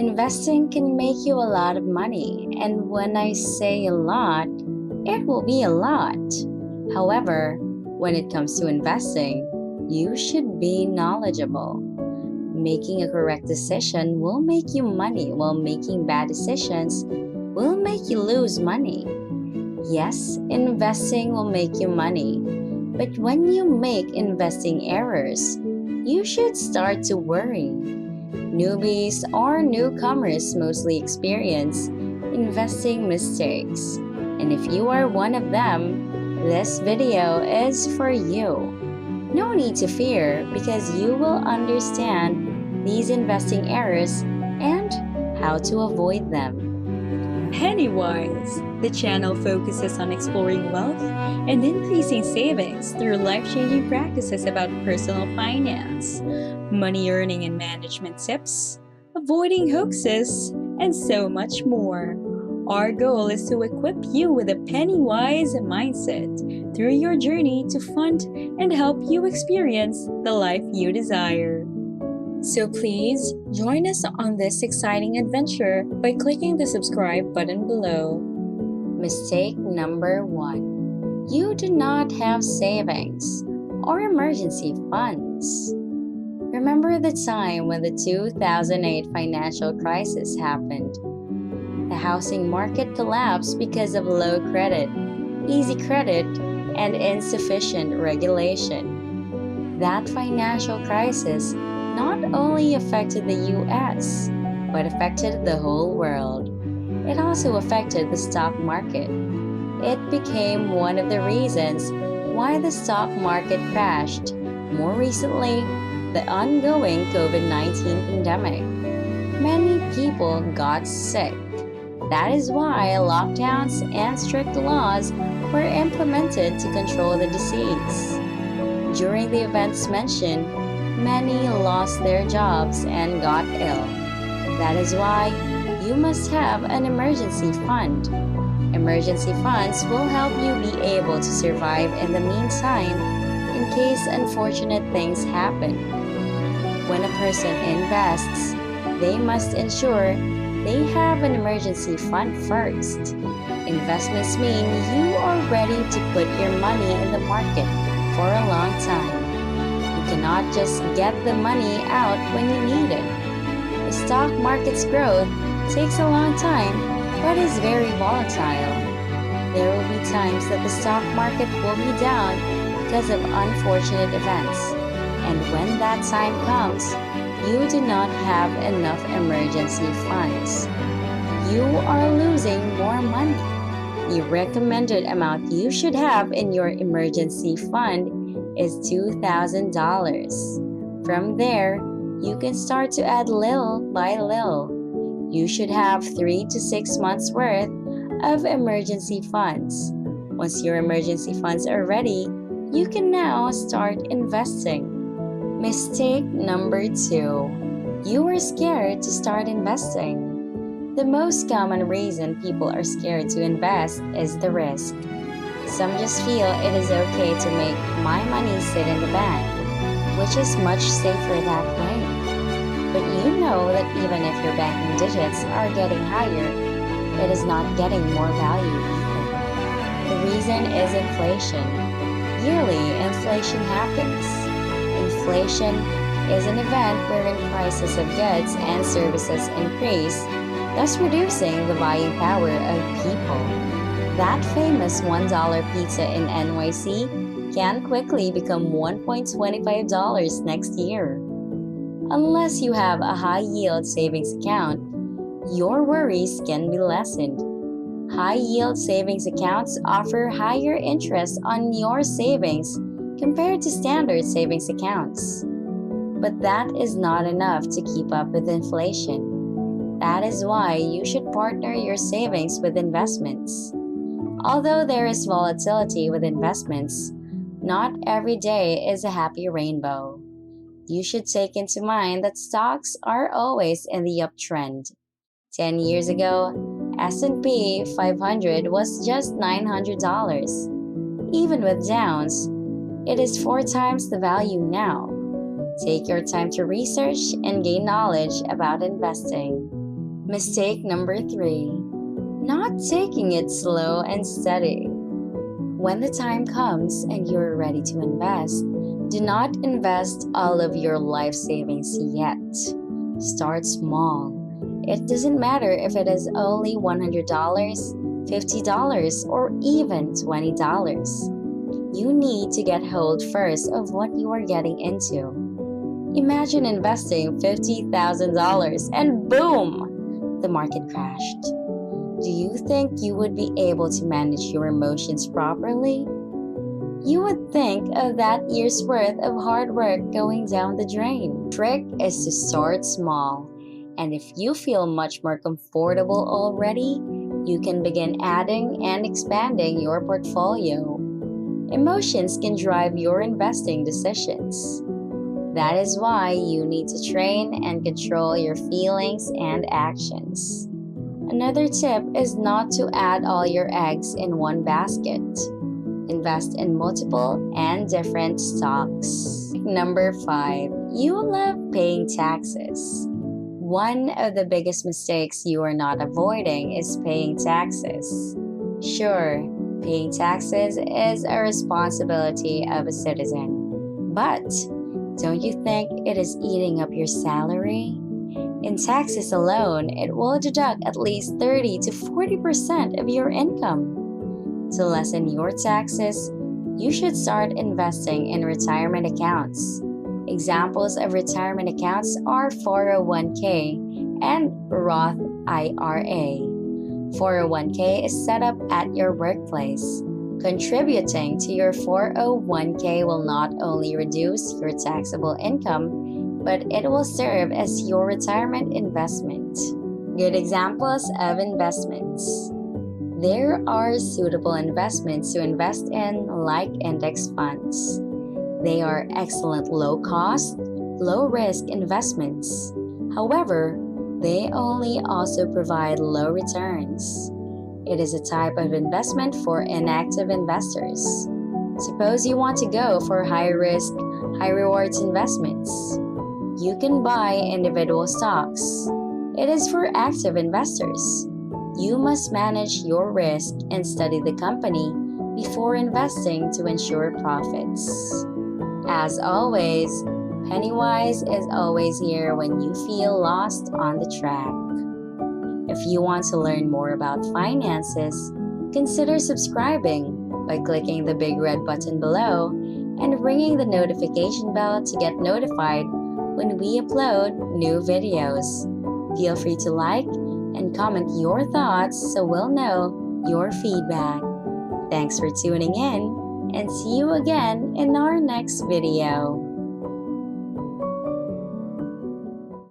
Investing can make you a lot of money, and when I say a lot, it will be a lot. However, when it comes to investing, you should be knowledgeable. Making a correct decision will make you money, while making bad decisions will make you lose money. Yes, investing will make you money, but when you make investing errors, you should start to worry. Newbies or newcomers mostly experience investing mistakes, and if you are one of them, this video is for you. No need to fear because you will understand these investing errors and how to avoid them. Pennywise, the channel focuses on exploring wealth and increasing savings through life-changing practices about personal finance, money earning and management tips, avoiding hoaxes, and so much more. Our goal is to equip you with a penny-wise mindset through your journey to fund and help you experience the life you desire. So please join us on this exciting adventure by clicking the subscribe button below. Mistake number 1. You do not have savings or emergency funds. Remember the time when the 2008 financial crisis happened? The housing market collapsed because of low credit, easy credit, and insufficient regulation. That financial crisis not only affected the US, but affected the whole world. It also affected the stock market. It became one of the reasons why the stock market crashed. More recently, the ongoing COVID-19 pandemic. Many people got sick. That is why lockdowns and strict laws were implemented to control the disease. During the events mentioned, many lost their jobs and got ill. That is why you must have an emergency fund. Emergency funds will help you be able to survive in the meantime in case unfortunate things happen. When a person invests, they must ensure they have an emergency fund first. Investments mean you are ready to put your money in the market for a long time. You cannot just get the money out when you need it. The stock market's growth takes a long time, but is very volatile. There will be times that the stock market will be down because of unfortunate events. And when that time comes, you do not have enough emergency funds. You are losing more money. The recommended amount you should have in your emergency fund is $2,000. From there, you can start to add little by little. You should have 3 to 6 months worth of emergency funds. Once your emergency funds are ready, you can now start investing. Mistake number 2. You are scared to start investing. The most common reason people are scared to invest is the risk. Some just feel it is okay to make my money sit in the bank, which is much safer that way. But you know that even if your banking digits are getting higher, it is not getting more value either. The reason is inflation. Yearly, inflation happens. Inflation is an event wherein prices of goods and services increase, thus reducing the buying power of people. That famous $1 pizza in NYC can quickly become $1.25 next year. Unless you have a high-yield savings account, your worries can be lessened. High-yield savings accounts offer higher interest on your savings compared to standard savings accounts. But that is not enough to keep up with inflation. That is why you should partner your savings with investments. Although there is volatility with investments, not every day is a happy rainbow. You should take into mind that stocks are always in the uptrend. 10 years ago, S&P 500 was just $900. Even with downs, it is 4 times the value now. Take your time to research and gain knowledge about investing. Mistake number 3. Not taking it slow and steady. When the time comes and you're ready to invest, do not invest all of your life savings yet. Start small. It doesn't matter if it is only $100, $50, or even $20. You need to get hold first of what you are getting into. Imagine investing $50,000 and boom, the market crashed. Do you think you would be able to manage your emotions properly? You would think of that year's worth of hard work going down the drain. The trick is to start small, and if you feel much more comfortable already, you can begin adding and expanding your portfolio. Emotions can drive your investing decisions. That is why you need to train and control your feelings and actions. Another tip is not to add all your eggs in one basket. Invest in multiple and different stocks. Number 5. You love paying taxes. One of the biggest mistakes you are not avoiding is paying taxes. Sure, paying taxes is a responsibility of a citizen, but don't you think it is eating up your salary? In taxes alone, it will deduct at least 30 to 40% of your income. To lessen your taxes, you should start investing in retirement accounts. Examples of retirement accounts are 401k and Roth IRA. 401k is set up at your workplace. Contributing to your 401k will not only reduce your taxable income, but it will serve as your retirement investment. Good examples of investments. There are suitable investments to invest in, like index funds. They are excellent low-cost, low-risk investments. However, they only also provide low returns. It is a type of investment for inactive investors. Suppose you want to go for high-risk, high-rewards investments. You can buy individual stocks. It is for active investors. You must manage your risk and study the company before investing to ensure profits. As always, Pennywise is always here when you feel lost on the track. If you want to learn more about finances, consider subscribing by clicking the big red button below and ringing the notification bell to get notified when we upload new videos. Feel free to like and comment your thoughts so we'll know your feedback. Thanks for tuning in, and see you again in our next video.